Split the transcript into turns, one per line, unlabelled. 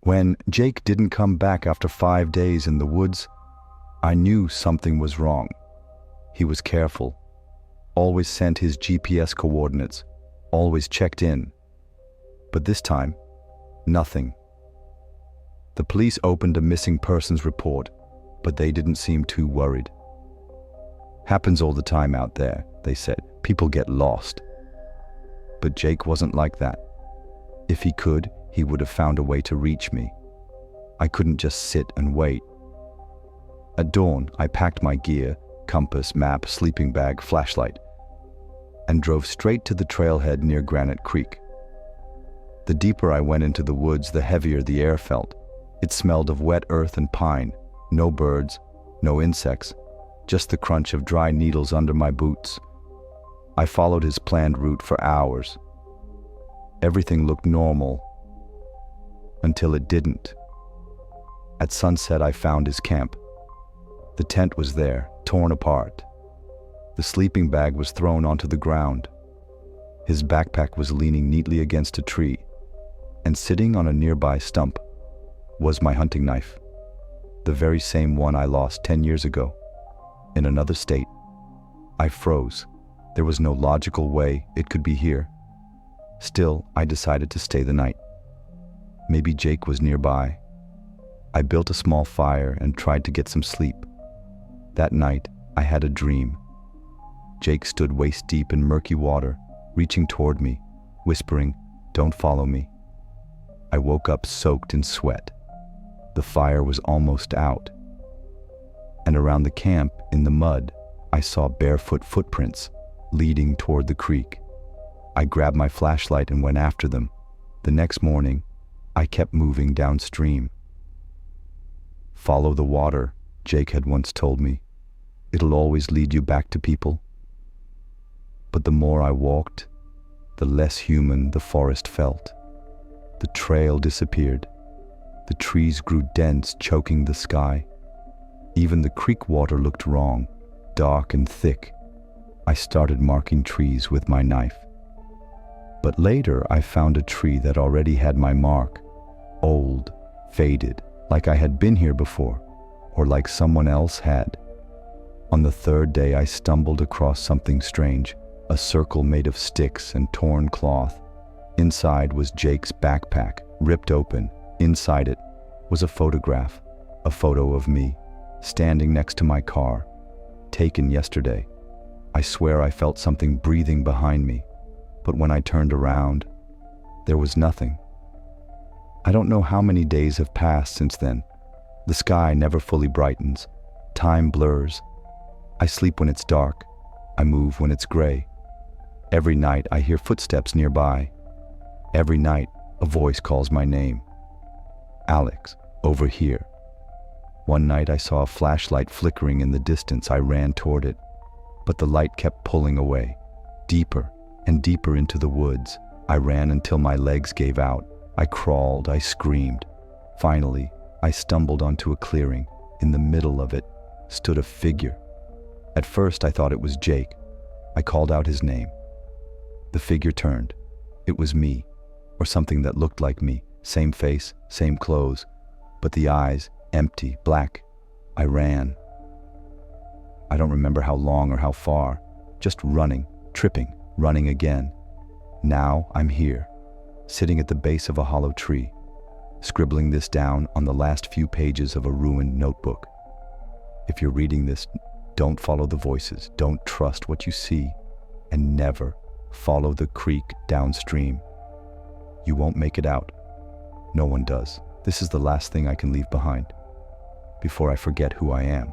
When Jake didn't come back after 5 days in the woods, I knew something was wrong. He was careful, always sent his GPS coordinates, always checked in. But this time, nothing. The police opened a missing persons report, but they didn't seem too worried. Happens all the time out there, they said. People get lost. But Jake wasn't like that. If he could, he would have found a way to reach me. I couldn't just sit and wait. At dawn, I packed my gear, compass, map, sleeping bag, flashlight, and drove straight to the trailhead near Granite Creek. The deeper I went into the woods, the heavier the air felt. It smelled of wet earth and pine. No birds, no insects, just the crunch of dry needles under my boots. I followed his planned route for hours. Everything looked normal, until it didn't. At sunset, I found his camp. The tent was there, torn apart. The sleeping bag was thrown onto the ground. His backpack was leaning neatly against a tree, and sitting on a nearby stump was my hunting knife, the very same one I lost 10 years ago, in another state. I froze. There was no logical way it could be here. Still, I decided to stay the night. Maybe Jake was nearby. I built a small fire and tried to get some sleep. That night, I had a dream. Jake stood waist-deep in murky water, reaching toward me, whispering, "Don't follow me." I woke up soaked in sweat. The fire was almost out. And around the camp, in the mud, I saw barefoot footprints leading toward the creek. I grabbed my flashlight and went after them. The next morning, I kept moving downstream. "Follow the water," Jake had once told me. "It'll always lead you back to people." But the more I walked, the less human the forest felt. The trail disappeared. The trees grew dense, choking the sky. Even the creek water looked wrong, dark and thick. I started marking trees with my knife. But later I found a tree that already had my mark. Old, faded, like I had been here before, or like someone else had. On the third day I stumbled across something strange, a circle made of sticks and torn cloth. Inside was Jake's backpack, ripped open. Inside it was a photograph, a photo of me, standing next to my car, taken yesterday. I swear I felt something breathing behind me, but when I turned around, there was nothing. I don't know how many days have passed since then. The sky never fully brightens. Time blurs. I sleep when it's dark. I move when it's gray. Every night I hear footsteps nearby. Every night a voice calls my name. "Alex, over here." One night I saw a flashlight flickering in the distance. I ran toward it, but the light kept pulling away, deeper and deeper into the woods. I ran until my legs gave out. I crawled, I screamed. Finally, I stumbled onto a clearing. In the middle of it stood a figure. At first I thought it was Jake. I called out his name. The figure turned. It was me, or something that looked like me. Same face, same clothes, but the eyes, empty, black. I ran. I don't remember how long or how far, just running, tripping, running again. Now I'm here, sitting at the base of a hollow tree, scribbling this down on the last few pages of a ruined notebook. If you're reading this, don't follow the voices, don't trust what you see, and never follow the creek downstream. You won't make it out. No one does. This is the last thing I can leave behind before I forget who I am.